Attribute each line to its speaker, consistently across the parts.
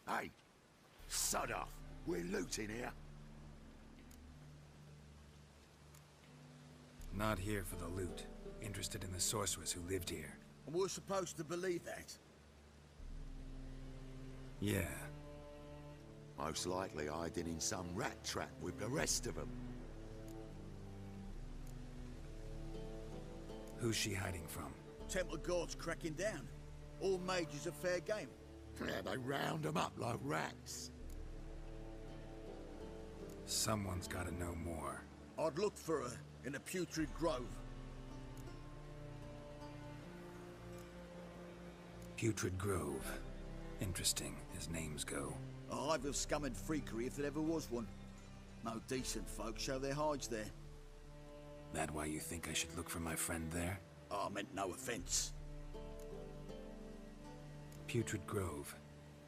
Speaker 1: Hey, sod off. We're looting here.
Speaker 2: Not here for the loot. Interested in the sorceress who lived here.
Speaker 3: And we're supposed to believe that?
Speaker 2: Yeah.
Speaker 1: Most likely hiding in some rat trap with the rest of them.
Speaker 2: Who's she hiding from?
Speaker 3: Temple guards cracking down. All mages are fair game.
Speaker 1: Yeah, they round them up like rats.
Speaker 2: Someone's gotta know more.
Speaker 3: I'd look for her in a putrid grove.
Speaker 2: Putrid Grove. Interesting, as names go.
Speaker 3: A hive of scum and freakery if there ever was one. No decent folk show their hides there.
Speaker 2: That why you think I should look for my friend there?
Speaker 3: I meant no offense.
Speaker 2: Putrid Grove.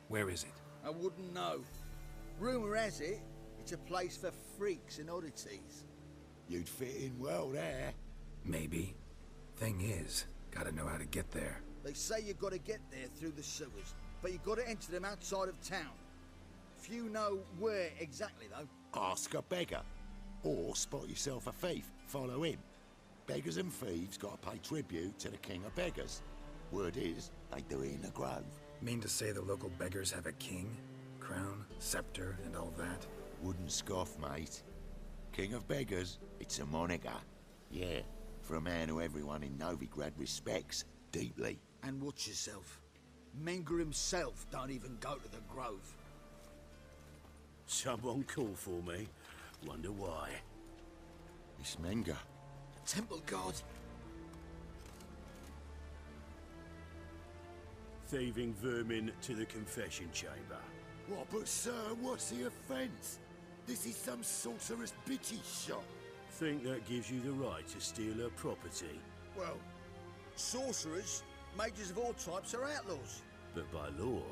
Speaker 2: Where is it?
Speaker 3: I wouldn't know. Rumour has it, it's a place for freaks and oddities.
Speaker 1: You'd fit in well there.
Speaker 2: Maybe. Thing is, gotta know how to get there.
Speaker 3: They say you gotta get there through the sewers, but you gotta enter them outside of town. Few know where exactly, though.
Speaker 1: Ask a beggar. Or spot yourself a thief. Follow him. Beggars and thieves gotta pay tribute to the king of beggars. Word is, they do it in the grove.
Speaker 2: Mean to say the local beggars have a king? Crown, scepter, and all that?
Speaker 1: Wouldn't scoff, mate. King of beggars, it's a moniker. Yeah, for a man who everyone in Novigrad respects deeply.
Speaker 3: And watch yourself. Menger himself don't even go to the grove.
Speaker 4: Someone call for me. Wonder why.
Speaker 1: It's Menger.
Speaker 3: Temple guard.
Speaker 4: Thieving vermin to the confession chamber.
Speaker 1: What, but sir, what's the offence? This is some sorcerer's bitchy shop.
Speaker 4: Think that gives you the right to steal her property.
Speaker 3: Well, sorcerers, mages of all types are outlaws.
Speaker 4: But by law,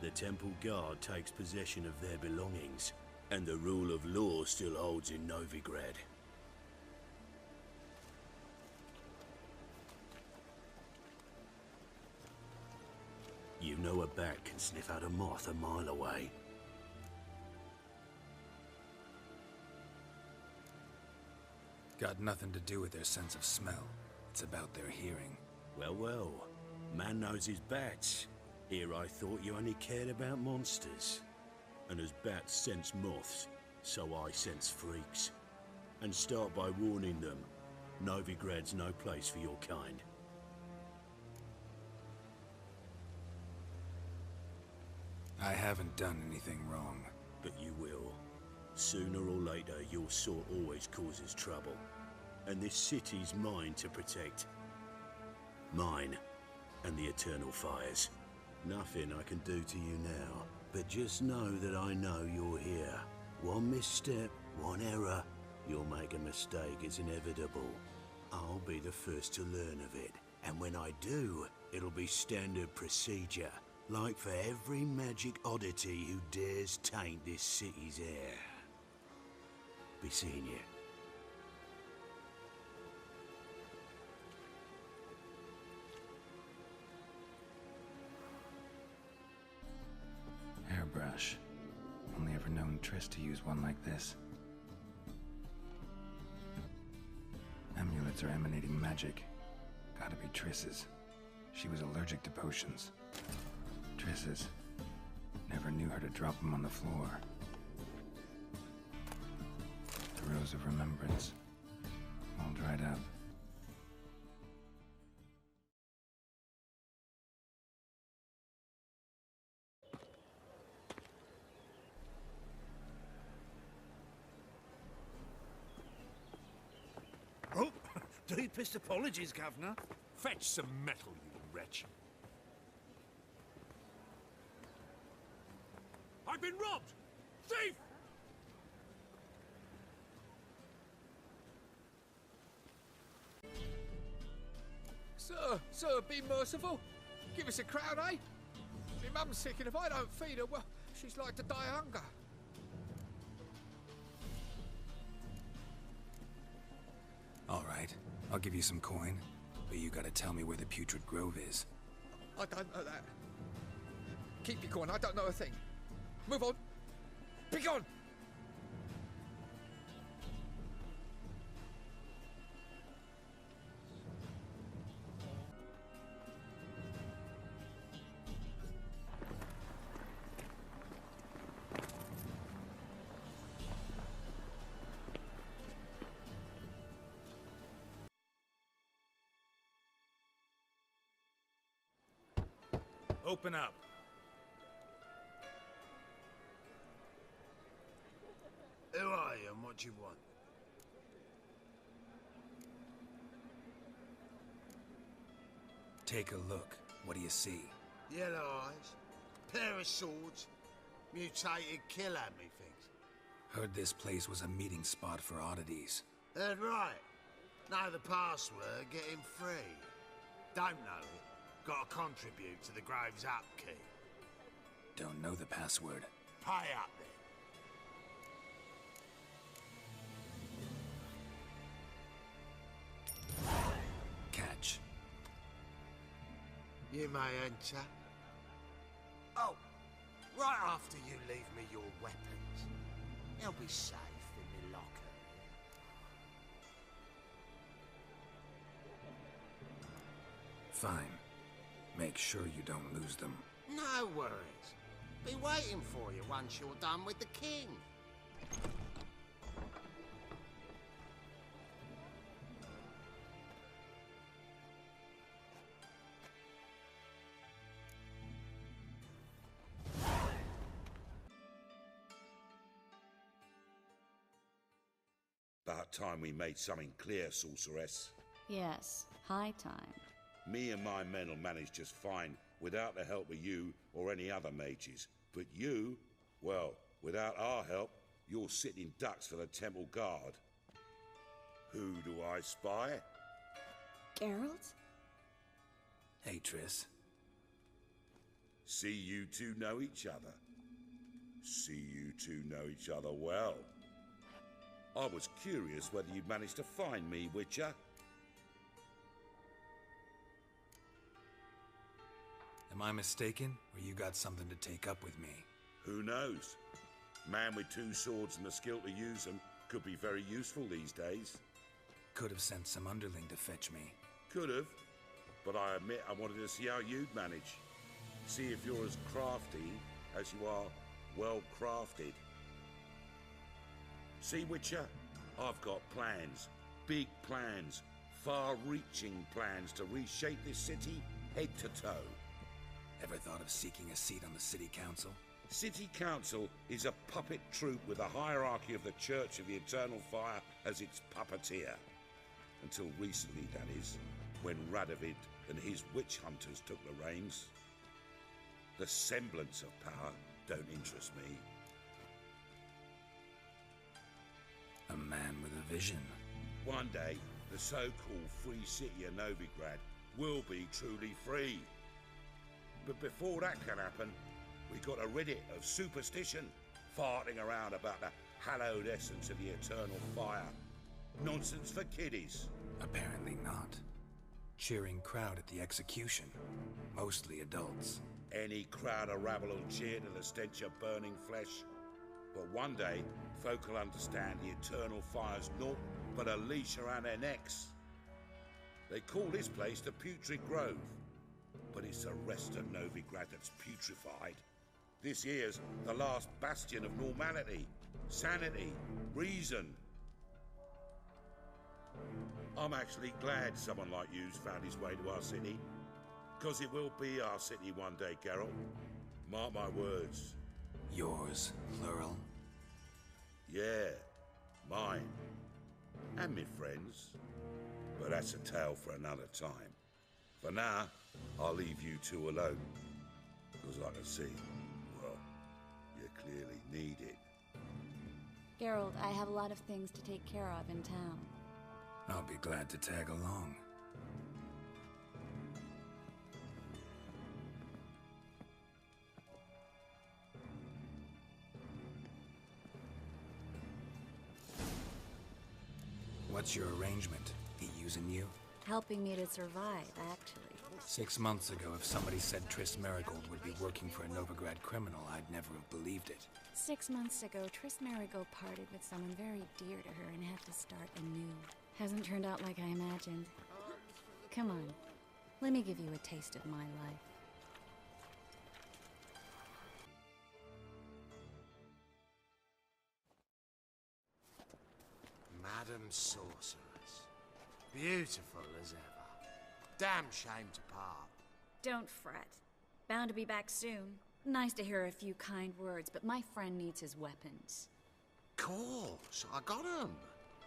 Speaker 4: the temple guard takes possession of their belongings, and the rule of law still holds in Novigrad. You know a bat can sniff out a moth a mile away.
Speaker 2: Got nothing to do with their sense of smell. It's about their hearing.
Speaker 4: Well, well. Man knows his bats. Here I thought you only cared about monsters. And as bats sense moths, so I sense freaks. And start by warning them. Novigrad's no place for your kind.
Speaker 2: I haven't done anything wrong.
Speaker 4: But you will. Sooner or later, your sort always causes trouble. And this city's mine to protect. Mine and the eternal fires. Nothing I can do to you now. But just know that I know you're here. One misstep, one error, you'll make a mistake, it's inevitable. I'll be the first to learn of it. And when I do, it'll be standard procedure. Like for every magic oddity who dares taint this city's air. Be seeing you.
Speaker 2: Hairbrush. Only ever known Triss to use one like this. Amulets are emanating magic. Gotta be Triss's. She was allergic to potions. Triss's. Never knew her to drop them on the floor. The Rose of Remembrance. All dried up.
Speaker 5: Oh, deepest apologies, Governor. Fetch some metal, you wretch. I've been robbed! Thief!
Speaker 6: Sir, be merciful. Give us a crown, eh? My mum's sick, and if I don't feed her, well, she's like to die of hunger.
Speaker 2: All right, I'll give you some coin, but you gotta tell me where the Putrid Grove is.
Speaker 6: I don't know that. Keep your coin, I don't know a thing. Move on. Be gone.
Speaker 5: Open up.
Speaker 7: Who are you and what do you want?
Speaker 2: Take a look. What do you see?
Speaker 7: Yellow eyes, pair of swords, mutated killer, methinks.
Speaker 2: Heard this place was a meeting spot for oddities.
Speaker 7: Heard right. Know the password, get him free. Don't know it. Got to contribute to the Grave's upkeep.
Speaker 2: Don't know the password.
Speaker 7: Pay up then.
Speaker 2: Catch.
Speaker 7: You may enter. Oh, right after you leave me your weapons. They'll be safe in the locker.
Speaker 2: Fine. Make sure you don't lose them.
Speaker 7: No worries. Be waiting for you once you're done with the king.
Speaker 8: About time we made something clear, sorceress.
Speaker 9: Yes, high time.
Speaker 8: Me and my men'll manage just fine without the help of you or any other mages. But you, well, without our help, you're sitting ducks for the temple guard. Who do I spy?
Speaker 9: Geralt?
Speaker 2: Hey, Triss.
Speaker 8: See you two know each other. See you two know each other well. I was curious whether you'd managed to find me, Witcher.
Speaker 2: Am I mistaken, or you got something to take up with me?
Speaker 8: Who knows? Man with two swords and the skill to use them could be very useful these days.
Speaker 2: Could have sent some underling to fetch me.
Speaker 8: Could have, but I admit I wanted to see how you'd manage. See if you're as crafty as you are well crafted. See, Witcher, I've got plans. Big plans. Far-reaching plans to reshape this city head to toe.
Speaker 2: Ever thought of seeking a seat on the city council?
Speaker 8: City Council is a puppet troupe with a hierarchy of the Church of the Eternal Fire as its puppeteer. Until recently, that is, when Radovid and his witch hunters took the reins. The semblance of power don't interest me.
Speaker 2: A man with a vision.
Speaker 8: One day, the so-called free city of Novigrad will be truly free. But before that can happen, we've got to rid it of superstition, farting around about the hallowed essence of the eternal fire. Nonsense for kiddies.
Speaker 2: Apparently not. Cheering crowd at the execution. Mostly adults.
Speaker 8: Any crowd of rabble will cheer to the stench of burning flesh. But one day, folk will understand the eternal fire's naught but a leash around their necks. They call this place the Putrid Grove, but it's the rest of Novigrad that's putrefied. This here's the last bastion of normality, sanity, reason. I'm actually glad someone like you's found his way to our city, because it will be our city one day, Geralt. Mark my words.
Speaker 2: Yours, plural?
Speaker 8: Yeah, mine. And me friends. But that's a tale for another time. For now, I'll leave you two alone. Because I can see, well, you clearly need it.
Speaker 9: Geralt, I have a lot of things to take care of in town.
Speaker 2: I'll be glad to tag along. What's your arrangement? He using you?
Speaker 9: Helping me to survive, actually.
Speaker 2: 6 months ago, if somebody said Triss Marigold would be working for a Novigrad criminal, I'd never have believed it.
Speaker 9: 6 months ago, Triss Marigold parted with someone very dear to her and had to start anew. Hasn't turned out like I imagined. Come on, let me give you a taste of my life.
Speaker 7: Madam Sorceress. Beautiful as ever. Damn shame to part.
Speaker 9: Don't fret. Bound to be back soon. Nice to hear a few kind words, but my friend needs his weapons.
Speaker 7: Course, I got 'em.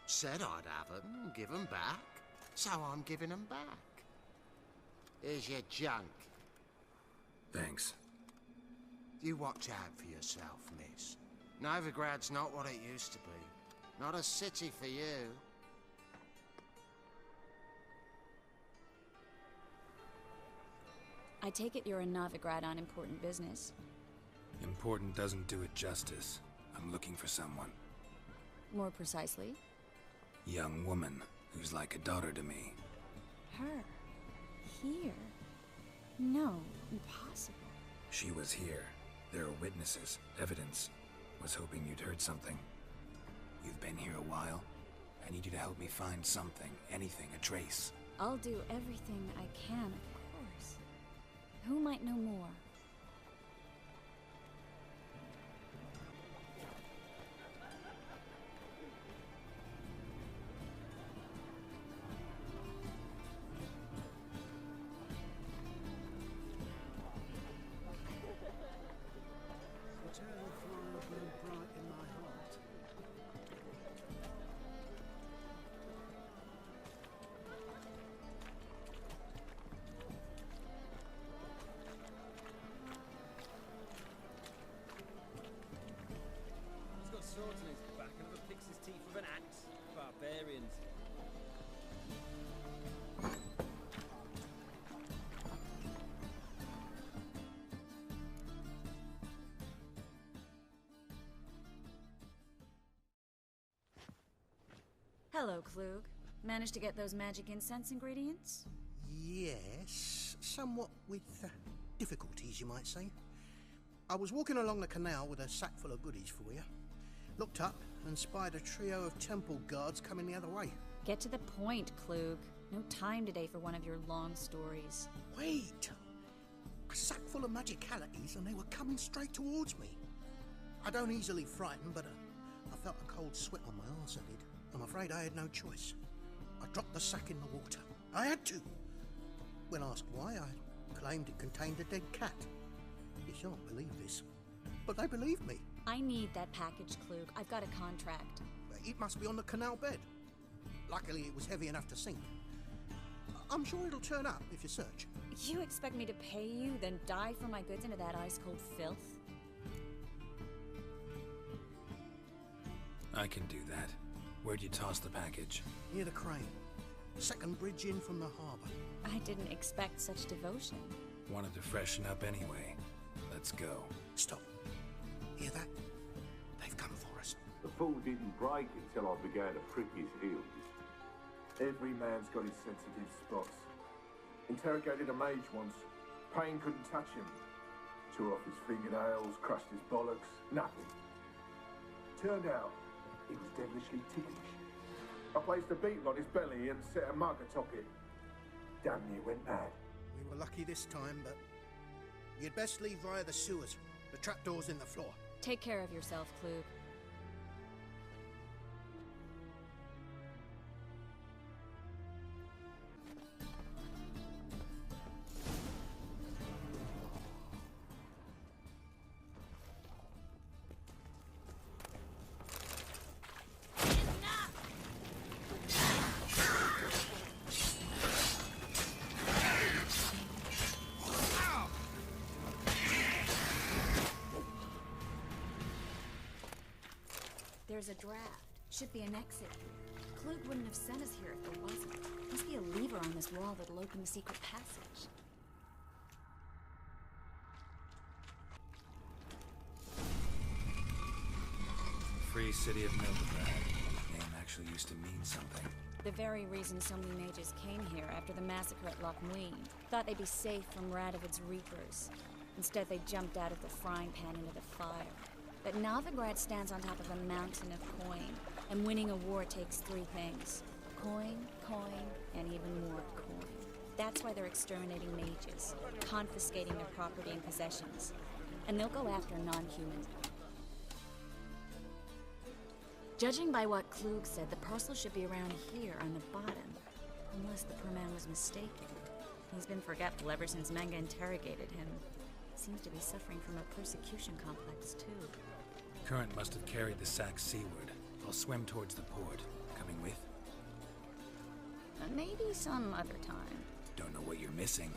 Speaker 7: Said I'd have 'em and give 'em back. So I'm giving 'em back. Here's your junk.
Speaker 2: Thanks.
Speaker 7: You watch out for yourself, miss. Novigrad's not what it used to be. Not a city for you.
Speaker 9: I take it you're in Novigrad on important business.
Speaker 2: Important doesn't do it justice. I'm looking for someone.
Speaker 9: More precisely?
Speaker 2: Young woman who's like a daughter to me.
Speaker 9: Her? Here? No, impossible.
Speaker 2: She was here. There are witnesses, evidence. Was hoping you'd heard something. You've been here a while. I need you to help me find something, anything, a trace.
Speaker 9: I'll do everything I can, of course. Who might know more?
Speaker 10: Swords in his back and never picks his teeth with an axe. Barbarians.
Speaker 9: Hello, Klug. Managed to get those magic incense ingredients?
Speaker 11: Yes, somewhat with difficulties, you might say. I was walking along the canal with a sack full of goodies for you. Looked up and spied a trio of temple guards coming the other way.
Speaker 9: Get to the point, Klug. No time today for one of your long stories.
Speaker 11: Wait! A sack full of magicalities and they were coming straight towards me. I don't easily frighten, but I felt a cold sweat on my arse, I did. I'm afraid I had no choice. I dropped the sack in the water. I had to. When asked why, I claimed it contained a dead cat. You shan't believe this, but they believed me.
Speaker 9: I need that package, Klug. I've got a contract.
Speaker 11: It must be on the canal bed. Luckily, it was heavy enough to sink. I'm sure it'll turn up if you search.
Speaker 9: You expect me to pay you, then dive for my goods into that ice-cold filth?
Speaker 2: I can do that. Where'd you toss the package?
Speaker 11: Near the crane. Second bridge in from the harbour.
Speaker 9: I didn't expect such devotion.
Speaker 2: Wanted to freshen up anyway. Let's go.
Speaker 11: Stop. Hear that? They've come for us.
Speaker 12: The fool didn't break until I began to prick his heels. Every man's got his sensitive spots. Interrogated a mage once. Pain couldn't touch him. Tore off his fingernails, crushed his bollocks, nothing. Turned out, he was devilishly ticklish. I placed a beetle on his belly and set a mug atop it. Damn near went mad.
Speaker 11: We were lucky this time, but you'd best leave via the sewers. The trapdoor's in the floor.
Speaker 9: Take care of yourself, Klug. There's a draft. Should be an exit here. Klug wouldn't have sent us here if there wasn't. Must be a lever on this wall that'll open the secret passage.
Speaker 2: Free city of Novigrad. Name actually used to mean something.
Speaker 9: The very reason so many mages came here after the massacre at Loch Muin. Thought they'd be safe from Radovid's reapers. Instead, they jumped out of the frying pan into the fire. But Novigrad stands on top of a mountain of coin, and winning a war takes three things. Coin, coin, and even more coin. That's why they're exterminating mages, confiscating their property and possessions. And they'll go after non-humans. Judging by what Klug said, the parcel should be around here on the bottom. Unless the poor man was mistaken. He's been forgetful ever since Manga interrogated him. Seems to be suffering from a persecution complex, too.
Speaker 2: Current must have carried the sack seaward. I'll swim towards the port. Coming with?
Speaker 9: Maybe some other time.
Speaker 2: Don't know what you're missing.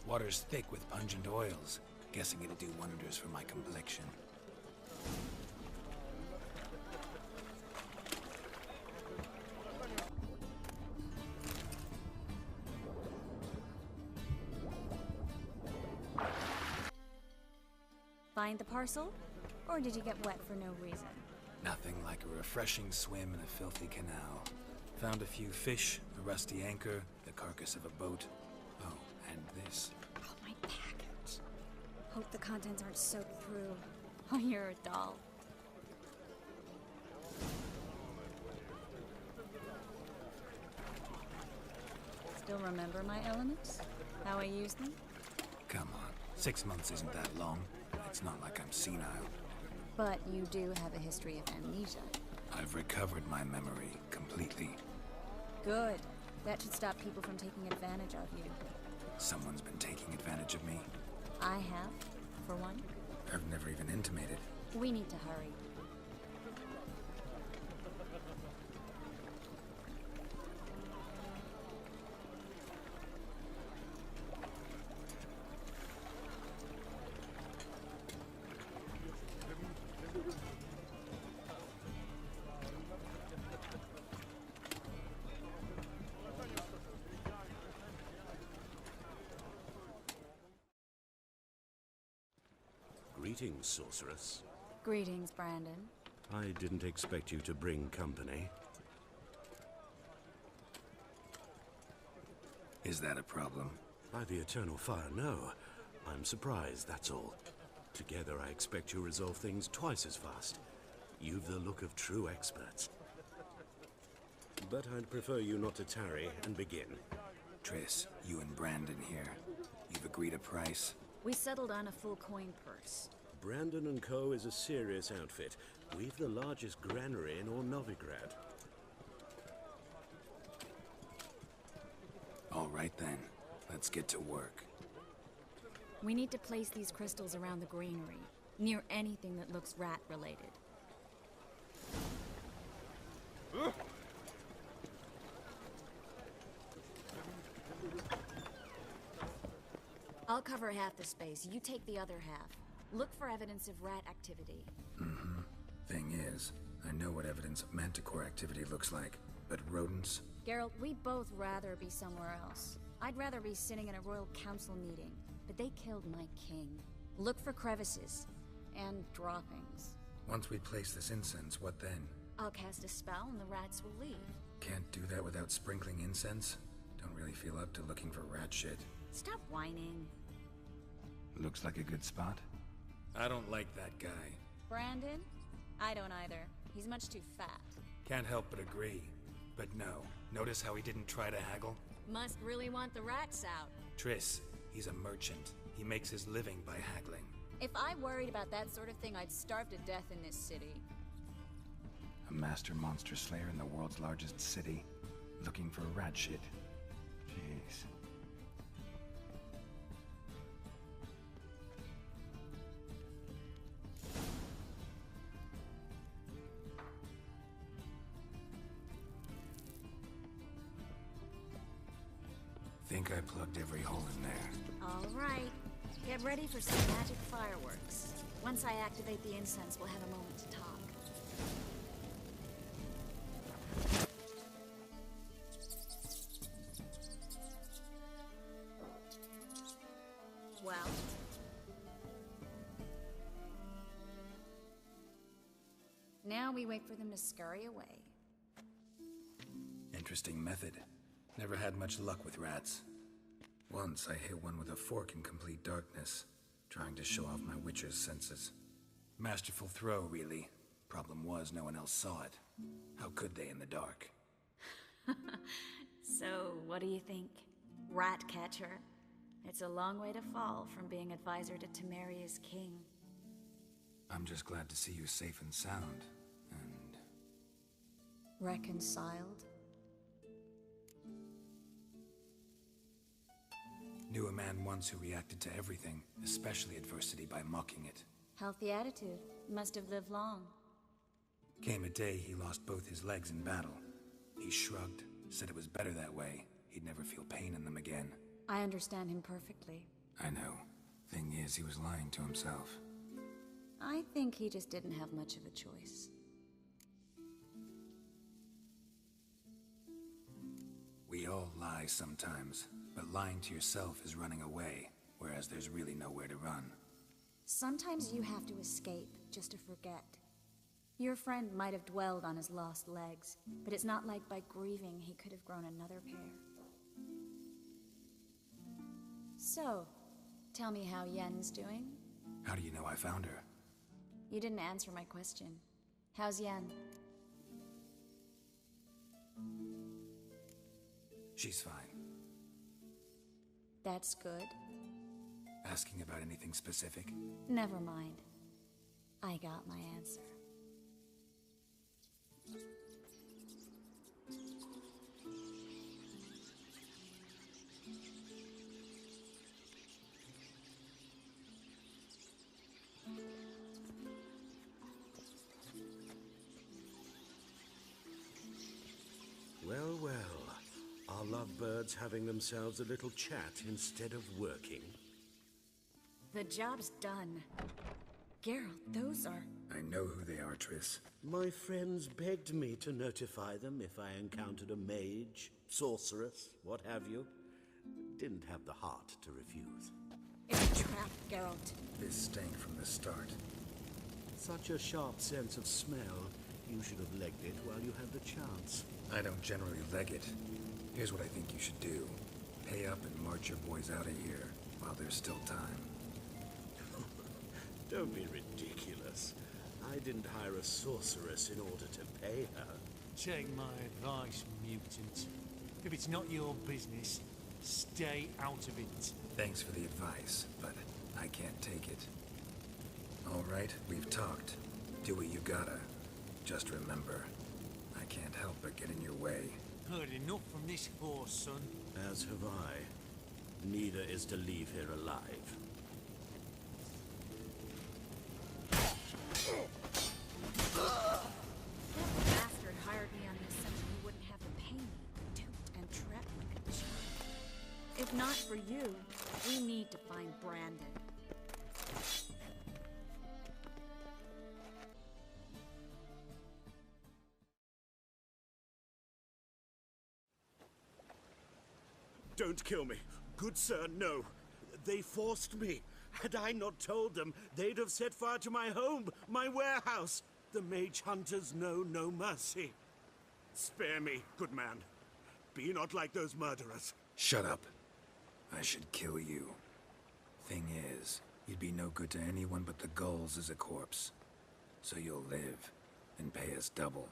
Speaker 2: Water's thick with pungent oils. Guessing it'll do wonders for my complexion.
Speaker 9: Find the parcel? Or did you get wet for no reason?
Speaker 2: Nothing like a refreshing swim in a filthy canal. Found a few fish, a rusty anchor, the carcass of a boat. Oh, and this.
Speaker 9: Oh, my package. Hope the contents aren't soaked through. Oh, you're a doll. Still remember my elements? How I use them?
Speaker 2: Come on, 6 months isn't that long. It's not like I'm senile.
Speaker 9: But you do have a history of amnesia.
Speaker 2: I've recovered my memory completely.
Speaker 9: Good. That should stop people from taking advantage of you.
Speaker 2: Someone's been taking advantage of me.
Speaker 9: I have, for one.
Speaker 2: I've never even intimated.
Speaker 9: We need to hurry.
Speaker 4: Greetings, sorceress.
Speaker 9: Greetings, Brandon.
Speaker 4: I didn't expect you to bring company.
Speaker 2: Is that a problem?
Speaker 4: By the eternal fire, no. I'm surprised, that's all. Together, I expect you resolve things twice as fast. You've the look of true experts. But I'd prefer you not to tarry and begin.
Speaker 2: Triss, you and Brandon here. You've agreed a price?
Speaker 9: We settled on a full coin purse.
Speaker 4: Brandon & Co. is a serious outfit. We've the largest granary in all Novigrad.
Speaker 2: All right then, let's get to work.
Speaker 9: We need to place these crystals around the granary, near anything that looks rat-related. I'll cover half the space, you take the other half. Look for evidence of rat activity.
Speaker 2: Mm-hmm. Thing is, I know what evidence of manticore activity looks like, but rodents?
Speaker 9: Geralt, we'd both rather be somewhere else. I'd rather be sitting in a royal council meeting, but they killed my king. Look for crevices, and droppings.
Speaker 2: Once we place this incense, what then?
Speaker 9: I'll cast a spell and the rats will leave.
Speaker 2: Can't do that without sprinkling incense? Don't really feel up to looking for rat shit.
Speaker 9: Stop whining.
Speaker 2: Looks like a good spot. I don't like that guy.
Speaker 9: Brandon? I don't either. He's much too fat.
Speaker 2: Can't help but agree. But no, notice how he didn't try to haggle?
Speaker 9: Must really want the rats out.
Speaker 2: Triss, he's a merchant. He makes his living by haggling.
Speaker 9: If I worried about that sort of thing, I'd starve to death in this city.
Speaker 2: A master monster slayer in the world's largest city, looking for rat shit. Jeez. Think I plugged every hole in there.
Speaker 9: All right. Get ready for some magic fireworks. Once I activate the incense, we'll have a moment to talk. Well? Now we wait for them to scurry away.
Speaker 2: And Interesting method. Never had much luck with rats. Once I hit one with a fork in complete darkness, trying to show off my witcher's senses. Masterful throw, really. Problem was, no one else saw it. How could they in the dark?
Speaker 9: So, what do you think? Rat catcher? It's a long way to fall from being advisor to Temeria's king.
Speaker 2: I'm just glad to see you safe and sound, and...
Speaker 9: Reconciled?
Speaker 2: Knew a man once who reacted to everything, especially adversity, by mocking it.
Speaker 9: Healthy attitude. Must have lived long.
Speaker 2: Came a day he lost both his legs in battle. He shrugged, said it was better that way. He'd never feel pain in them again.
Speaker 9: I understand him perfectly.
Speaker 2: I know. Thing is, he was lying to himself.
Speaker 9: I think he just didn't have much of a choice.
Speaker 2: We all lie sometimes, but lying to yourself is running away, whereas there's really nowhere to run.
Speaker 9: Sometimes you have to escape just to forget. Your friend might have dwelled on his lost legs, but it's not like by grieving he could have grown another pair. So, tell me how Yen's doing?
Speaker 2: How do you know I found her?
Speaker 9: You didn't answer my question. How's Yen?
Speaker 2: She's fine.
Speaker 9: That's good.
Speaker 2: Asking about anything specific?
Speaker 9: Never mind. I got my answer.
Speaker 4: Well, well. Are lovebirds having themselves a little chat instead of working?
Speaker 9: The job's done. Geralt, those are...
Speaker 2: I know who they are, Triss.
Speaker 4: My friends begged me to notify them if I encountered a mage, sorceress, what have you. Didn't have the heart to refuse.
Speaker 9: It's a trap, Geralt.
Speaker 2: This stank from the start.
Speaker 4: Such a sharp sense of smell. You should have legged it while you had the chance.
Speaker 2: I don't generally leg it. Here's what I think you should do. Pay up and march your boys out of here while there's still time.
Speaker 4: Don't be ridiculous. I didn't hire a sorceress in order to pay her.
Speaker 5: Take my advice, mutant. If it's not your business, stay out of it.
Speaker 2: Thanks for the advice, but I can't take it. All right, we've talked. Do what you gotta. Just remember, I can't help but get in your way.
Speaker 5: Heard enough from this horse, son.
Speaker 4: As have I. Neither is to leave here alive.
Speaker 9: That bastard hired me on the assumption he wouldn't have to pay me, toot and trap like a child. If not for you, we need to find Brandon.
Speaker 4: Don't kill me. Good sir, no. They forced me. Had I not told them, they'd have set fire to my home, my warehouse. The mage hunters know no mercy. Spare me, good man. Be not like those murderers.
Speaker 2: Shut up. I should kill you. Thing is, you'd be no good to anyone but the gulls as a corpse. So you'll live and pay us double.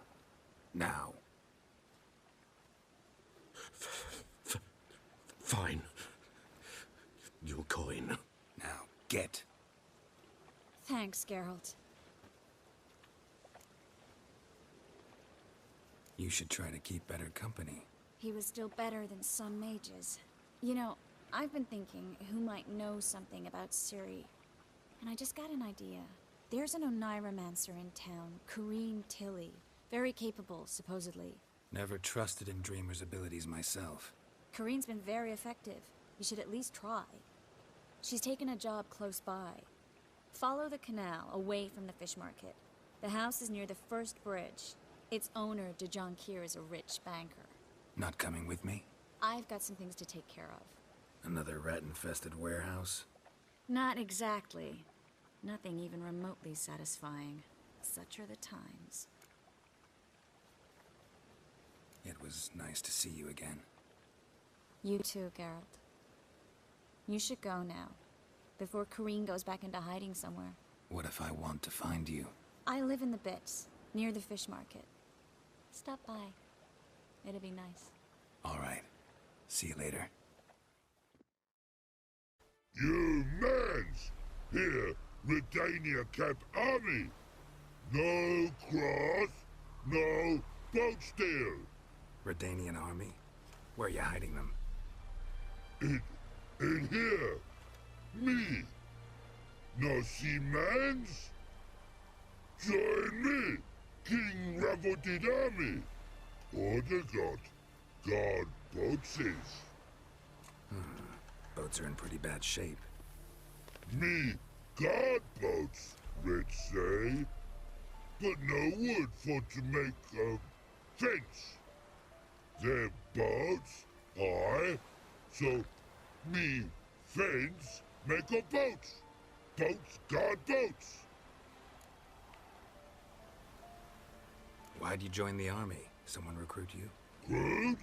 Speaker 2: Now.
Speaker 4: Fine. Your coin.
Speaker 2: Now, get.
Speaker 9: Thanks, Geralt.
Speaker 2: You should try to keep better company.
Speaker 9: He was still better than some mages. You know, I've been thinking who might know something about Ciri. And I just got an idea. There's an Oneiromancer in town, Corrine Tilly. Very capable, supposedly.
Speaker 2: Never trusted in Dreamer's abilities myself.
Speaker 9: Corrine's been very effective. You should at least try. She's taken a job close by. Follow the canal, away from the fish market. The house is near the first bridge. Its owner, de Jonquier, is a rich banker.
Speaker 2: Not coming with me?
Speaker 9: I've got some things to take care of.
Speaker 2: Another rat-infested warehouse?
Speaker 9: Not exactly. Nothing even remotely satisfying. Such are the times.
Speaker 2: It was nice to see you again.
Speaker 9: You too, Geralt. You should go now, before Kareen goes back into hiding somewhere.
Speaker 2: What if I want to find you?
Speaker 9: I live in the Bits, near the fish market. Stop by. It'll be nice.
Speaker 2: All right. See you later.
Speaker 13: You mans! Here, Redania Camp Army! No cross, no boat steal!
Speaker 2: Redanian army? Where are you hiding them?
Speaker 13: In here! Me! No see mans? Join me, King Ravodid Army! Order got guard boatses.
Speaker 2: Boats are in pretty bad shape.
Speaker 13: Me guard boats, Red say. But no wood for to make a fence. Their boats, aye. So me fence make a boat. Boats guard boats.
Speaker 2: Why'd you join the army? Someone recruit you?
Speaker 13: Crude?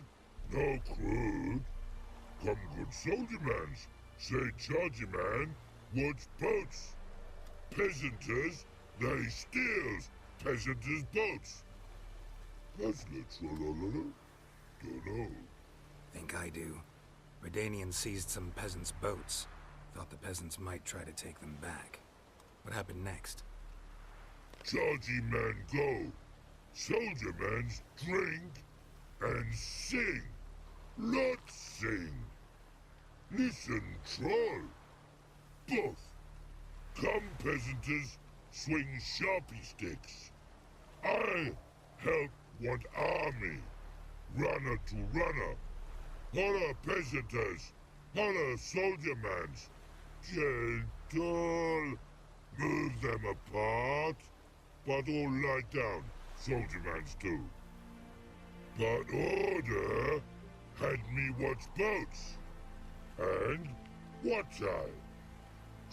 Speaker 13: No crude. Come good soldier mans. Say charger man wants boats. Peasanters, they steals peasanters' boats. That's literal. Dunno.
Speaker 2: Think I do. Redanians seized some peasants' boats. Thought the peasants might try to take them back. What happened next?
Speaker 13: Chargy man go. Soldier mans drink and sing. Lot sing. Listen, troll. Both. Come, peasanters, swing sharpie sticks. I help want army. Runner to runner. Holla peasanters. Holla soldier mans. Gentle. Move them apart. But all lie down. Soldier mans do. But order had me watch boats. And watch I.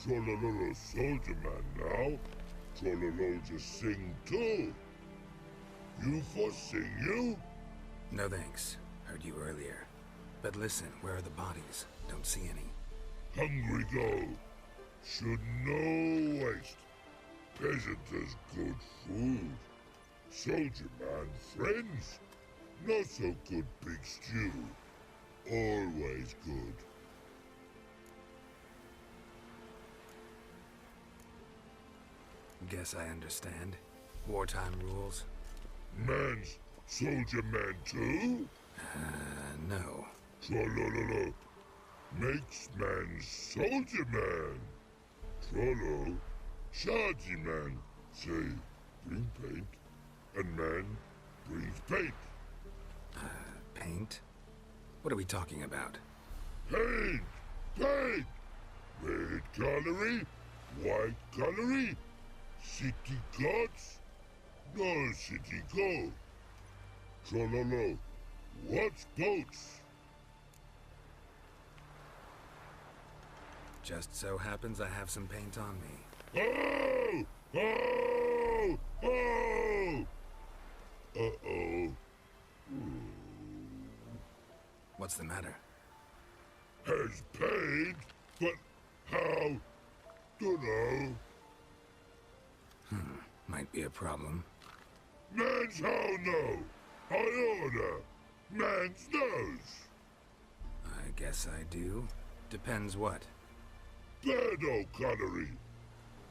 Speaker 13: Trollololo soldier man now. Trollolo just sing too. You for sing you?
Speaker 2: No thanks. Heard you earlier. But listen, where are the bodies? Don't see any.
Speaker 13: Hungry go. Should no waste. Peasanters good food. Soldier man friends. Not so good big stew. Always good.
Speaker 2: Guess I understand. Wartime rules.
Speaker 13: Man's soldier man too?
Speaker 2: No.
Speaker 13: Trollololo. Makes man soldier man. Trollo. Chargy man. Say, bring paint. And man brings paint.
Speaker 2: Paint? What are we talking about?
Speaker 13: Paint! Paint! Red colory, white colory, city gods, no city go. Trollolo, what's boats?
Speaker 2: Just so happens I have some paint on me.
Speaker 13: Oh! Oh! Oh! Uh-oh.
Speaker 2: What's the matter?
Speaker 13: Has paid, but how? Dunno.
Speaker 2: Might be a problem.
Speaker 13: Man's how no? I order. Man's knows.
Speaker 2: I guess I do. Depends what.
Speaker 13: Birdo colory.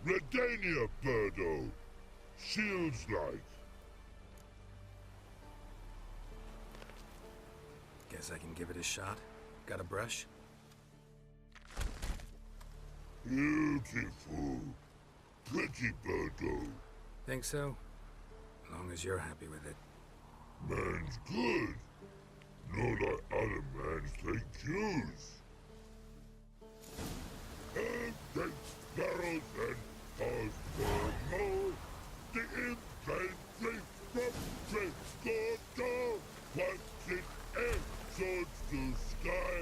Speaker 13: Redania birdo. Shields like.
Speaker 2: Guess I can give it a shot. Got a brush?
Speaker 13: Beautiful. Pretty birdo.
Speaker 2: Think so? As long as you're happy with it.
Speaker 13: Man's good. Not like other mans take use. And take barrels and hard for more. The infantry from Trescordo. What's in air? Swords to sky.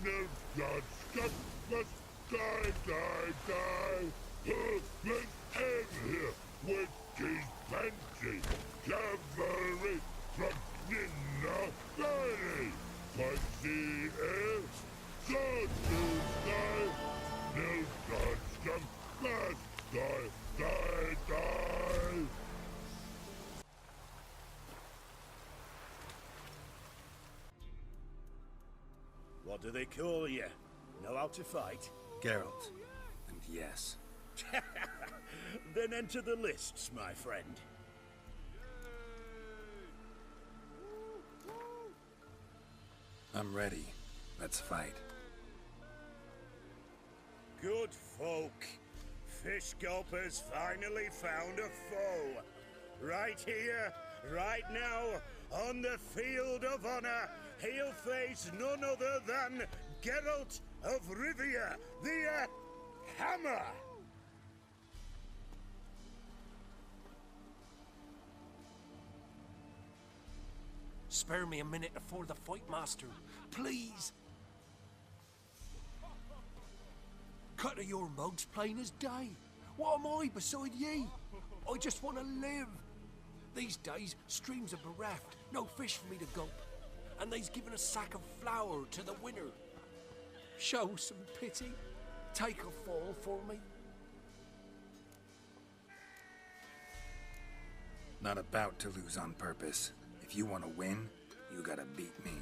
Speaker 13: Nerf got stuck. Must die. Let's end here with these panties. Cavalry from Nino. die!
Speaker 4: What do they call you? Know how to fight?
Speaker 2: Geralt. And yes.
Speaker 4: Then enter the lists, my friend.
Speaker 2: I'm ready. Let's fight.
Speaker 4: Good folk. Fish Gulper's finally found a foe. Right here, right now, on the field of honor, he'll face none other than Geralt of Rivia, the Hammer!
Speaker 7: Spare me a minute before the fight, Master. Please. Cut of your mugs plain as day. What am I beside ye? I just want to live. These days, streams are bereft. No fish for me to gulp. And they's given a sack of flour to the winner. Show some pity. Take a fall for me.
Speaker 2: Not about to lose on purpose. If you want to win, you gotta beat me.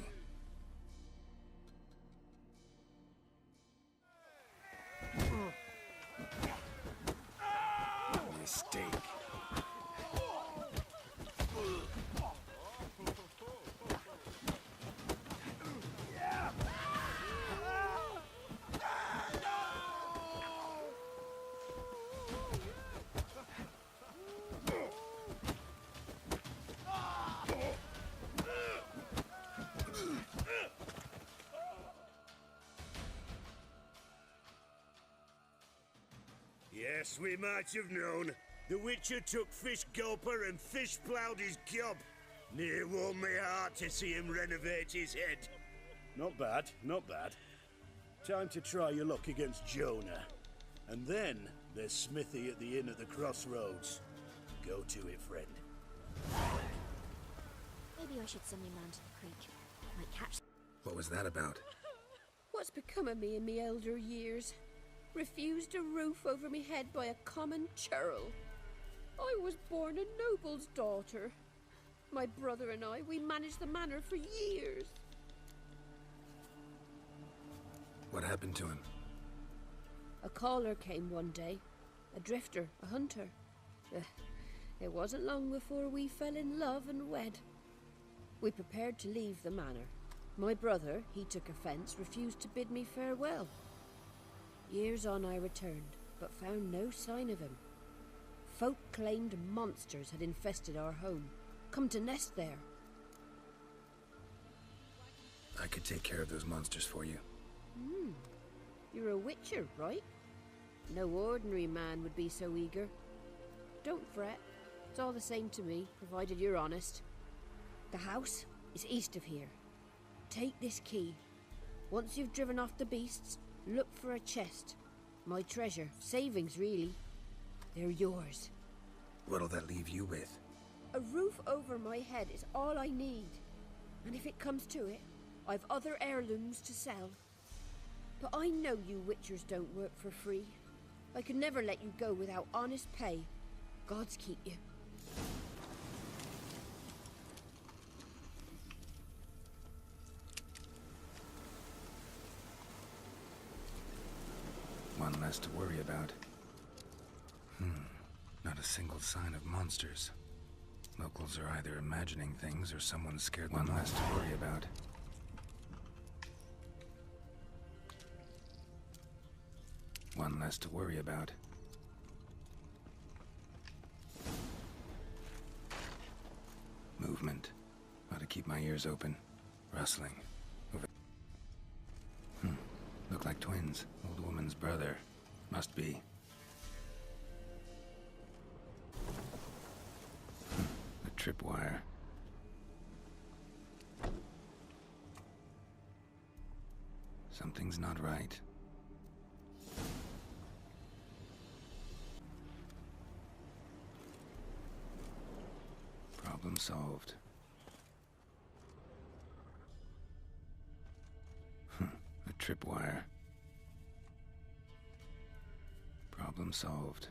Speaker 2: Mistake.
Speaker 4: Yes, we might have known. The Witcher took Fish Gulper and fish ploughed his gob. Near warmed me heart to see him renovate his head. Not bad, not bad. Time to try your luck against Jonah. And then there's Smithy at the inn at the crossroads. Go to it, friend.
Speaker 9: Maybe I should send me man to the creek. Might catch.
Speaker 2: What was that about?
Speaker 14: What's become of me in me elder years? Refused a roof over me head by a common churl. I was born a noble's daughter. My brother and I, we managed the manor for years.
Speaker 2: What happened to him?
Speaker 14: A caller came one day. A drifter, a hunter. It wasn't long before we fell in love and wed. We prepared to leave the manor. My brother, he took offence, refused to bid me farewell. Years on I returned, but found no sign of him. Folk claimed monsters had infested our home, come to nest there.
Speaker 2: I could take care of those monsters for you.
Speaker 14: You're a witcher, right? No ordinary man would be so eager. Don't fret, it's all the same to me, provided you're honest. The house is east of here. Take this key. Once you've driven off the beasts, look for a chest. My treasure, savings really. They're yours.
Speaker 2: What'll that leave you with?
Speaker 14: A roof over my head is all I need. And if it comes to it, I've other heirlooms to sell. But I know you witchers don't work for free. I could never let you go without honest pay. Gods keep you.
Speaker 2: One less to worry about. Not a single sign of monsters. Locals are either imagining things or someone's scared. One less to worry about. One less to worry about. Movement. Ought to keep my ears open. Rustling. Over. Look like twins. Old woman's brother. Must be. A tripwire. Something's not right. Problem solved. A tripwire. Problem solved.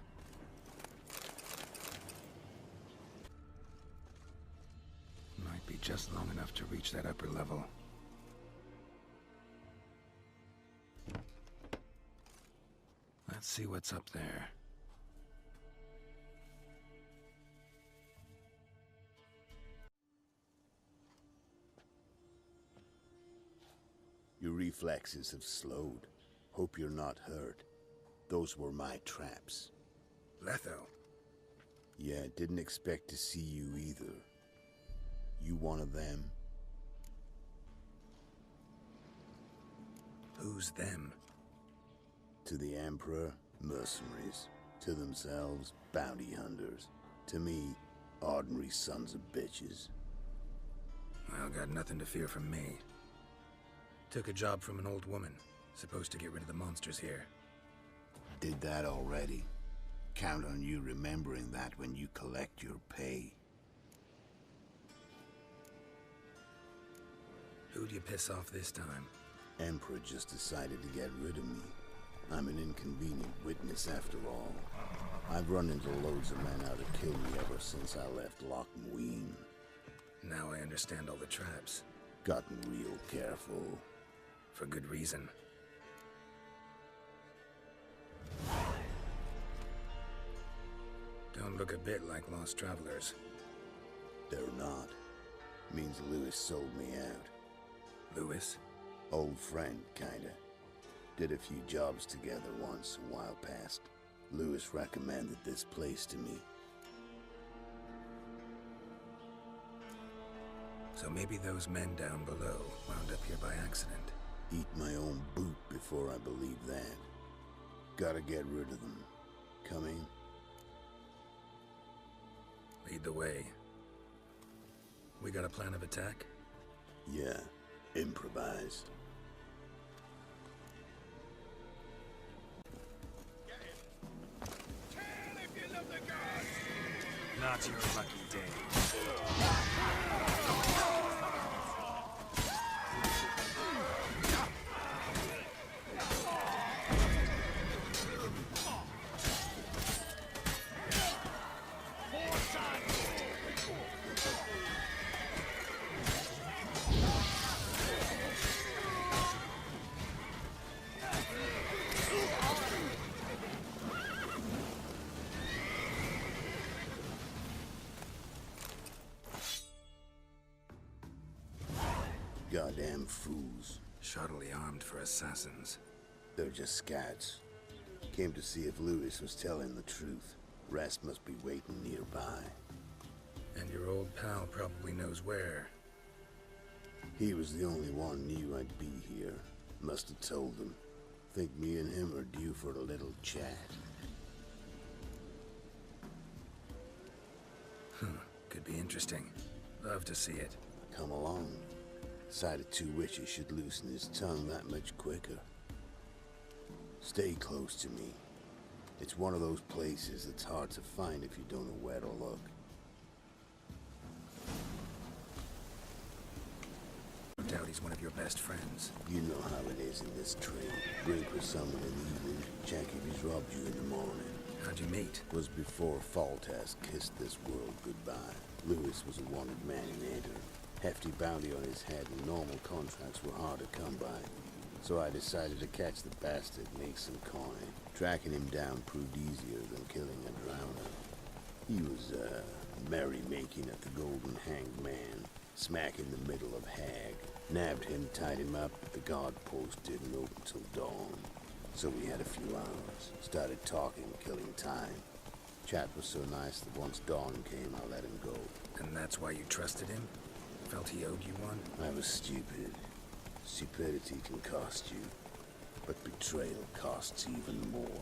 Speaker 2: just long enough to reach that upper level. Let's see what's up there.
Speaker 4: Your reflexes have slowed. Hope you're not hurt. Those were my traps.
Speaker 2: Letho?
Speaker 4: Yeah, didn't expect to see you either. You one of them?
Speaker 2: Who's them?
Speaker 4: To the Emperor, mercenaries. To themselves, bounty hunters. To me, ordinary sons of bitches.
Speaker 2: Well, got nothing to fear from me. Took a job from an old woman. Supposed to get rid of the monsters here.
Speaker 4: Did that already. Count on you remembering that when you collect your pay.
Speaker 2: Who'd you piss off this time?
Speaker 4: Emperor just decided to get rid of me. I'm an inconvenient witness after all. I've run into loads of men out to kill me ever since I left Loch Mween.
Speaker 2: Now I understand all the traps.
Speaker 4: Gotten real careful.
Speaker 2: For good reason. Don't look a bit like lost travelers.
Speaker 4: They're not. Means Lewis sold me out.
Speaker 2: Lewis?
Speaker 4: Old friend, kinda. Did a few jobs together once, a while past. Lewis recommended this place to me.
Speaker 2: So maybe those men down below wound up here by accident.
Speaker 4: Eat my own boot before I believe that. Gotta get rid of them. Coming?
Speaker 2: Lead the way. We got a plan of attack?
Speaker 4: Yeah, improvised.
Speaker 2: Not your lucky day.
Speaker 4: Goddamn fools.
Speaker 2: Shoddily armed for assassins.
Speaker 4: They're just scouts. Came to see if Lewis was telling the truth. Rest must be waiting nearby.
Speaker 2: And your old pal probably knows where.
Speaker 4: He was the only one knew I'd be here. Must have told them. Think me and him are due for a little chat.
Speaker 2: Could be interesting. Love to see it.
Speaker 4: Come along. Sight of two witches should loosen his tongue that much quicker. Stay close to me. It's one of those places that's hard to find if you don't know where to look.
Speaker 2: No doubt he's one of your best friends.
Speaker 4: You know how it is in this trade. Drink with someone in the evening, check if he's robbed you in the morning.
Speaker 2: How'd you meet?
Speaker 4: Was before Faltas kissed this world goodbye. Lewis was a wanted man in Eder. Hefty bounty on his head and normal contracts were hard to come by. So I decided to catch the bastard, make some coin. Tracking him down proved easier than killing a drowner. He was, merrymaking at the Golden Hanged Man, smack in the middle of Hag. Nabbed him, tied him up, but the guard post didn't open till dawn. So we had a few hours. Started talking, killing time. Chat was so nice that once dawn came, I let him go.
Speaker 2: And that's why you trusted him? Felt he owed you one?
Speaker 4: I was stupid. Stupidity can cost you, but betrayal costs even more.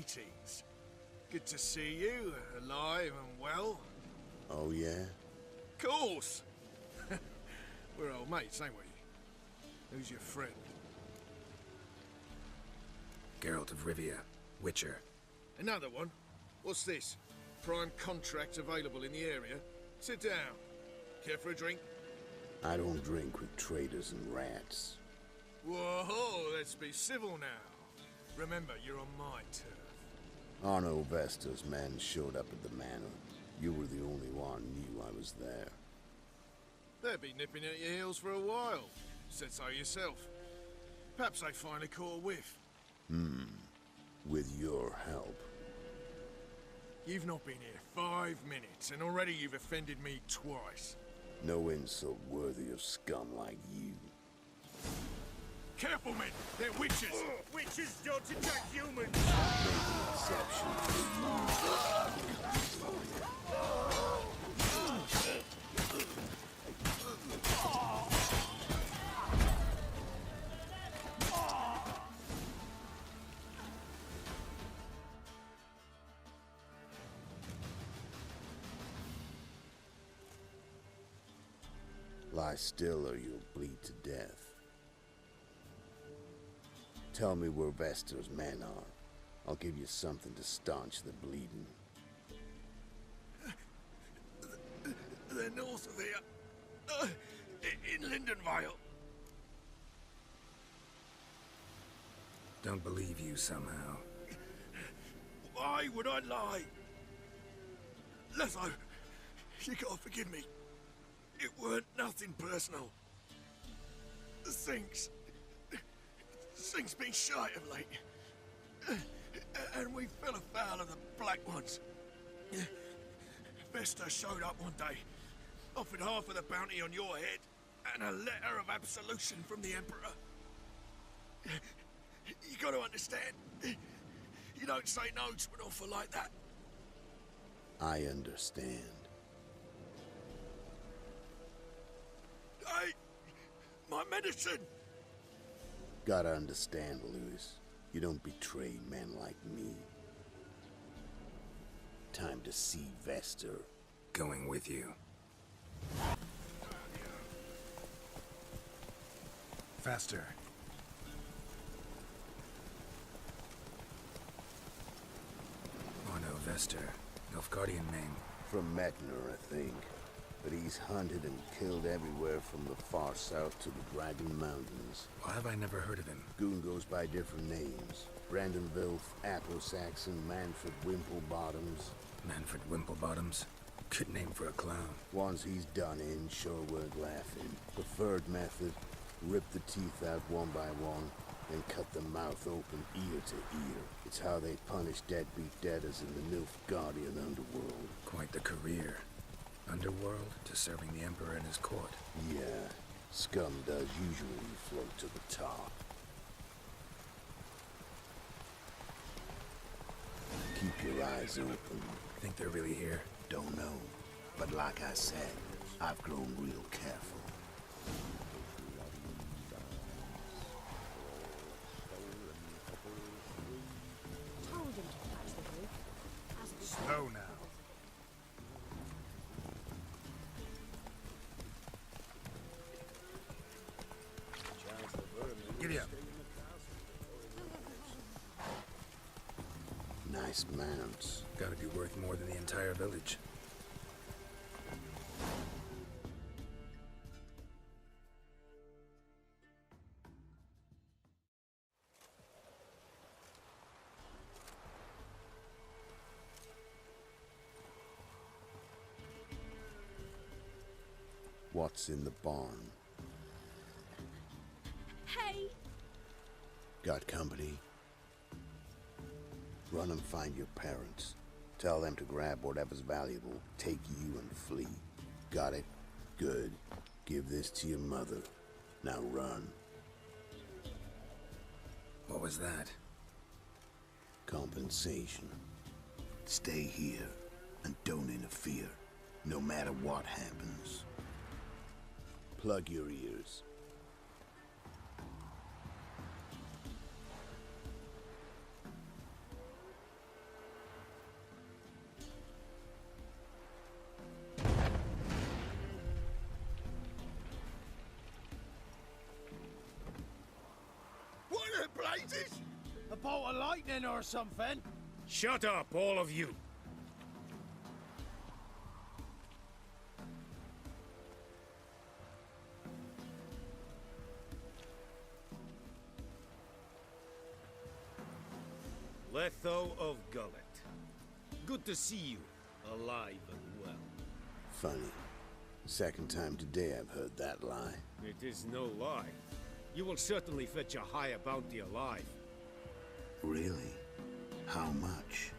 Speaker 15: Greetings. Good to see you, alive and well.
Speaker 1: Oh, yeah?
Speaker 15: Course! We're old mates, ain't we? Who's your friend?
Speaker 2: Geralt of Rivia, Witcher.
Speaker 15: Another one? What's this? Prime contract available in the area? Sit down. Care for a drink?
Speaker 1: I don't drink with traitors and rats.
Speaker 15: Whoa, let's be civil now. Remember, you're on my turf.
Speaker 1: Arno Vestor's men showed up at the manor. You were the only one knew I was there.
Speaker 15: They've been nipping at your heels for a while. Said so yourself. Perhaps they finally caught a whiff.
Speaker 1: With your help.
Speaker 15: You've not been here 5 minutes, and already you've offended me twice.
Speaker 1: No insult worthy of scum like you.
Speaker 15: Careful, men! They're witches! Witches don't attack humans!
Speaker 1: Exception for you. Lie still or you'll bleed to death. Tell me where Vestor's men are. I'll give you something to staunch the bleeding.
Speaker 15: They're north of here. In Lindenvale.
Speaker 2: Don't believe you somehow.
Speaker 15: Why would I lie? Letho, you gotta forgive me. It weren't nothing personal. Things been shy of late. And we fell afoul of the Black Ones. Vestor showed up one day, offered half of the bounty on your head, and a letter of absolution from the Emperor. You gotta understand, you don't say no to an offer like that.
Speaker 1: I understand.
Speaker 15: Hey, my medicine!
Speaker 1: Gotta understand, Lewis. You don't betray men like me. Time to see Vestor.
Speaker 2: Going with you. Faster. Arno Vestor. Nilfgaardian name.
Speaker 1: From Meckner, I think. But he's hunted and killed everywhere from the far south to the Dragon Mountains.
Speaker 2: Why have I never heard of him?
Speaker 1: Goon goes by different names. Brandon Vilf, Apple-Saxon, Manfred Wimplebottoms.
Speaker 2: Manfred Wimplebottoms? Good name for a clown.
Speaker 1: Ones he's done in sure weren't laughing. Preferred method, rip the teeth out one by one, then cut the mouth open ear to ear. It's how they punish deadbeat debtors in the Nilfgaardian underworld.
Speaker 2: Quite the career. Underworld to serving the Emperor and his court.
Speaker 1: Yeah, scum does usually float to the top. Keep your eyes open.
Speaker 2: Think they're really here?
Speaker 1: Don't know. But like I said, I've grown real careful.
Speaker 15: Slow now. Giddy up.
Speaker 1: Nice mounts.
Speaker 2: Gotta be worth more than the entire village.
Speaker 1: What's in the barn?
Speaker 9: Hey!
Speaker 1: Got company? Run and find your parents. Tell them to grab whatever's valuable, take you and flee. Got it? Good. Give this to your mother. Now run.
Speaker 2: What was that?
Speaker 1: Compensation. Stay here and don't interfere, no matter what happens. Plug your ears.
Speaker 15: phases?
Speaker 5: A bolt of lightning or something?
Speaker 4: Shut up, all of you! Letho of Gullet. Good to see you, alive and well.
Speaker 1: Funny. Second time today I've heard that lie.
Speaker 4: It is no lie. You will certainly fetch a higher bounty alive.
Speaker 1: Really? How much?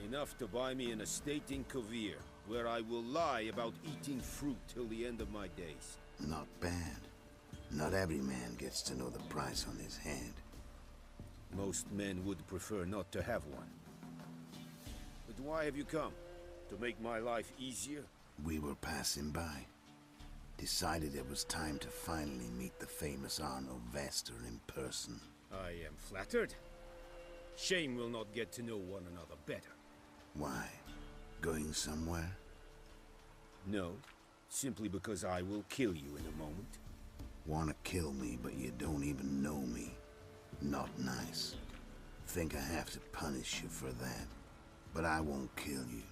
Speaker 4: Enough to buy me an estate in Kovir, where I will lie about eating fruit till the end of my days.
Speaker 1: Not bad. Not every man gets to know the price on his head.
Speaker 4: Most men would prefer not to have one. But why have you come? To make my life easier?
Speaker 1: We were passing by. Decided it was time to finally meet the famous Arno Vester in person.
Speaker 4: I am flattered. Shame we'll not get to know one another better.
Speaker 1: Why? Going somewhere?
Speaker 4: No, simply because I will kill you in a moment.
Speaker 1: Wanna kill me, but you don't even know me. Not nice. Think I have to punish you for that. But I won't kill you.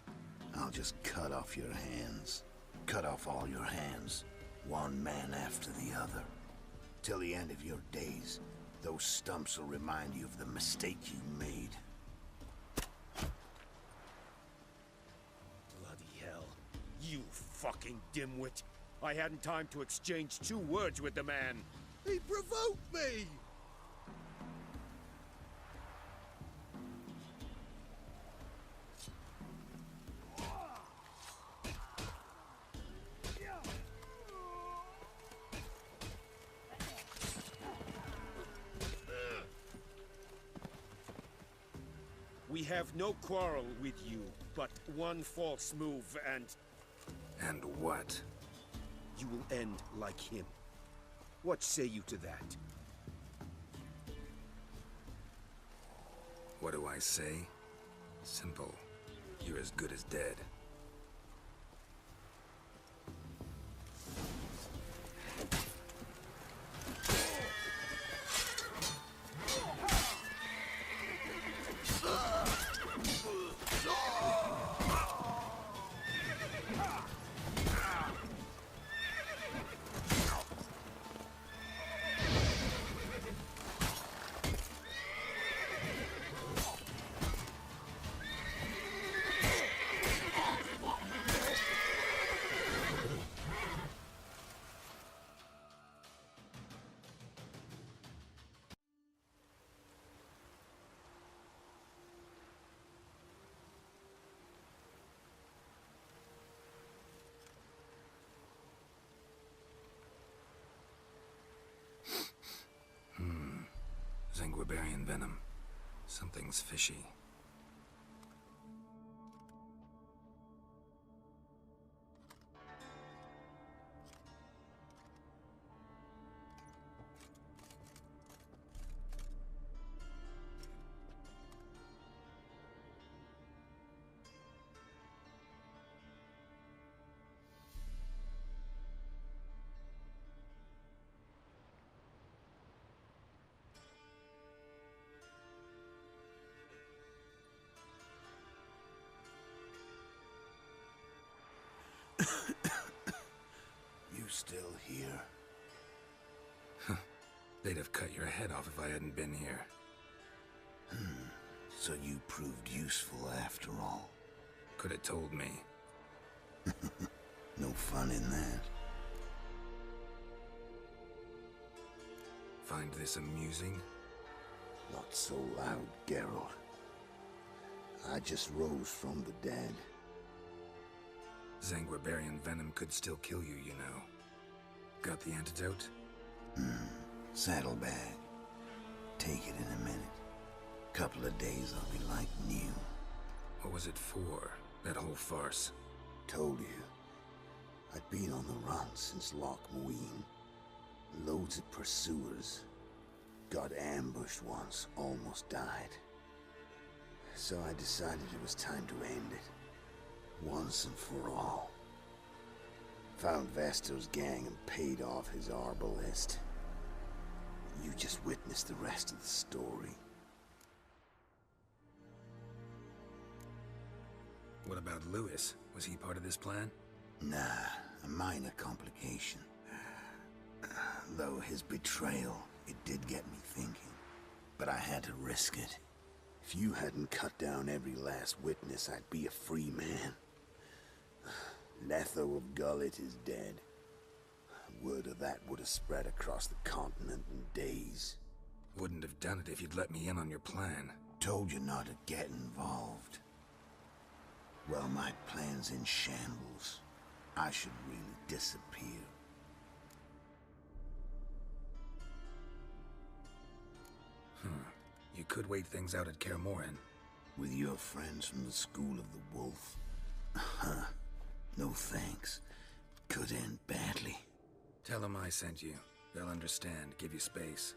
Speaker 1: I'll just cut off your hands. Cut off all your hands. One man after the other. Till the end of your days, those stumps will remind you of the mistake you made.
Speaker 4: Bloody hell. You fucking dimwit. I hadn't time to exchange 2 words with the man.
Speaker 3: He provoked me!
Speaker 4: We have no quarrel with you, but one false move and...
Speaker 2: And what?
Speaker 4: You will end like him. What say you to that?
Speaker 2: What do I say? Simple. You're as good as dead. Zanguibarian venom. Something's fishy.
Speaker 1: You still here?
Speaker 2: They'd have cut your head off if I hadn't been here.
Speaker 1: So you proved useful after all.
Speaker 2: Could have told me.
Speaker 1: No fun in that.
Speaker 2: Find this amusing?
Speaker 1: Not so loud, Geralt. I just rose from the dead.
Speaker 2: Zanguibarian venom could still kill you, you know. Got the antidote?
Speaker 1: Saddlebag. Take it in a minute. Couple of days I'll be like new.
Speaker 2: What was it for, that whole farce?
Speaker 1: Told you. I'd been on the run since Loch Muin. Loads of pursuers. Got ambushed once, almost died. So I decided it was time to end it. Once and for all. Found Vester's gang and paid off his arbalist. You just witnessed the rest of the story.
Speaker 2: What about Lewis? Was he part of this plan?
Speaker 1: Nah, a minor complication. Though his betrayal, it did get me thinking. But I had to risk it. If you hadn't cut down every last witness, I'd be a free man. Letho of Gullet is dead. Word of that would have spread across the continent in days.
Speaker 2: Wouldn't have done it if you'd let me in on your plan.
Speaker 1: Told you not to get involved. Well, my plan's in shambles. I should really disappear.
Speaker 2: You could wait things out at Kaer Morhen.
Speaker 1: With your friends from the School of the Wolf? No thanks. Could end badly.
Speaker 2: Tell them I sent you. They'll understand, give you space.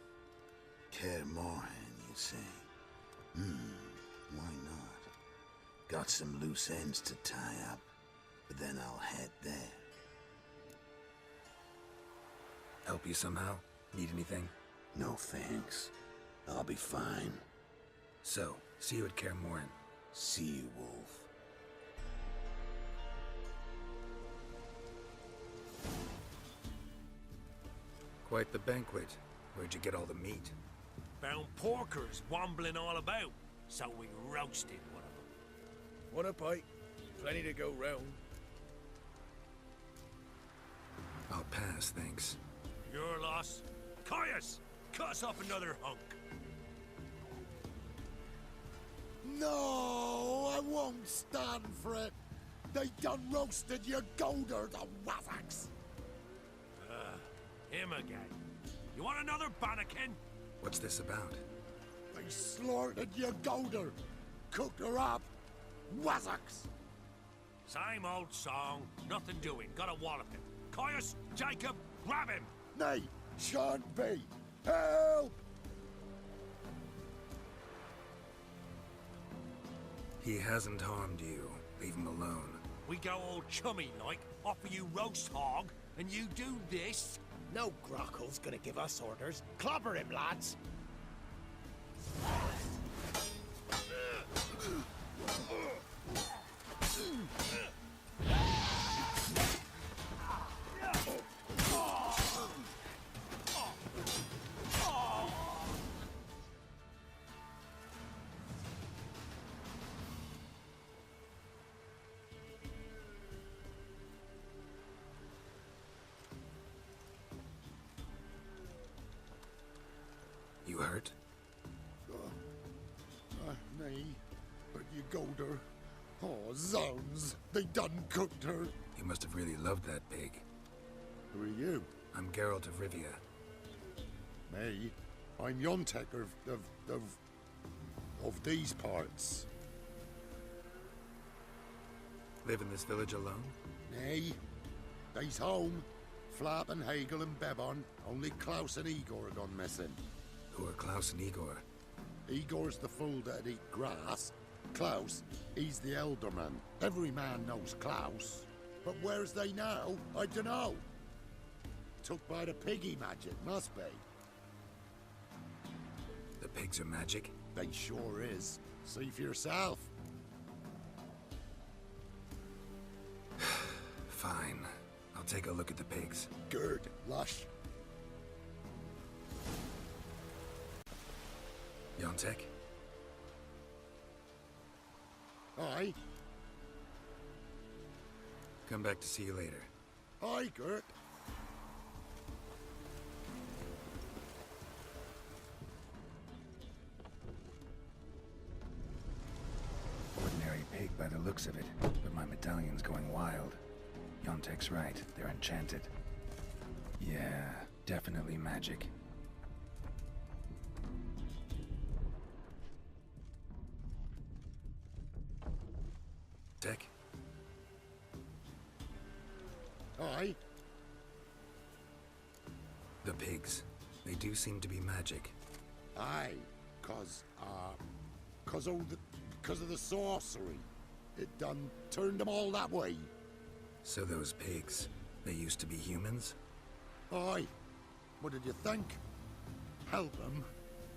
Speaker 1: Kaer Morhen, you say? Why not? Got some loose ends to tie up, but then I'll head there.
Speaker 2: Help you somehow? Need anything?
Speaker 1: No thanks. I'll be fine.
Speaker 2: So, see you at Kaer Morhen.
Speaker 1: See you, Wolf.
Speaker 2: Quite the banquet. Where'd you get all the meat?
Speaker 7: Found porkers wambling all about, so we roasted one of them.
Speaker 15: Want a bite? Plenty to go round.
Speaker 2: I'll pass, thanks.
Speaker 7: Your loss. Caius, cut us up another hunk.
Speaker 16: No, I won't stand for it. They done roasted your golder, the wazzocks.
Speaker 7: Him again. You want another bannikin?
Speaker 2: What's this about?
Speaker 16: They slaughtered your golder. Cooked her up. Wazzocks.
Speaker 7: Same old song. Nothing doing. Gotta wallop him. Caius, Jacob, grab him.
Speaker 16: Nay, shan't be. Help!
Speaker 2: He hasn't harmed you. Leave him alone.
Speaker 7: We go all chummy like, offer you roast hog, and you do this?
Speaker 11: No Grockle's gonna give us orders. Clobber him, lads!
Speaker 2: You hurt?
Speaker 16: Nay, but you golder. Oh, zounds! They done cooked her.
Speaker 2: You must have really loved that pig.
Speaker 16: Who are you?
Speaker 2: I'm Geralt of Rivia.
Speaker 16: Me? I'm Yontek of these parts.
Speaker 2: Live in this village alone?
Speaker 16: Nay, they's home. Flap and Hagel and Bebon. Only Klaus and Igor are gone missing.
Speaker 2: Who are Klaus and Igor?
Speaker 16: Igor's the fool that'd eat grass. Klaus, he's the elderman. Every man knows Klaus. But where's they now? I dunno. Took by the piggy magic, must be.
Speaker 2: The pigs are magic?
Speaker 16: They sure is. See for yourself.
Speaker 2: Fine. I'll take a look at the pigs.
Speaker 16: Good, lush.
Speaker 2: Yontek?
Speaker 16: Aye.
Speaker 2: Come back to see you later.
Speaker 16: Aye, Gert.
Speaker 2: Ordinary pig by the looks of it, but my medallion's going wild. Yontek's right, they're enchanted. Yeah, definitely magic. Tech?
Speaker 16: Aye.
Speaker 2: The pigs. They do seem to be magic.
Speaker 16: Aye, cause of the sorcery. It done turned them all that way.
Speaker 2: So those pigs, they used to be humans?
Speaker 16: Aye. What did you think? help them,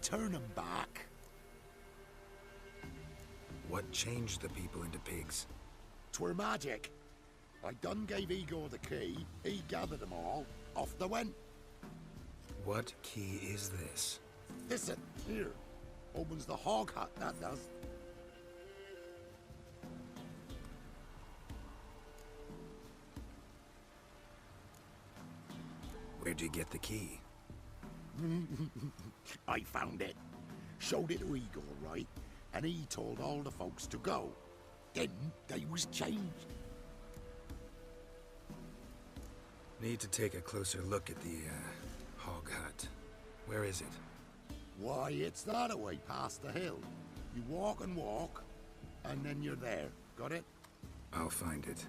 Speaker 16: turn them back.
Speaker 2: What changed the people into pigs?
Speaker 16: 'Twere magic. I done gave Igor the key, he gathered them all, off they went.
Speaker 2: What key is this?
Speaker 16: Listen, here. Opens the hog hut, that does.
Speaker 2: Where'd you get the key?
Speaker 16: I found it. Showed it to Igor, right? And he told all the folks to go. Then they was changed.
Speaker 2: Need to take a closer look at the, hog hut. Where is it?
Speaker 16: Why, it's that away past the hill. You walk and walk, and then you're there. Got it?
Speaker 2: I'll find it.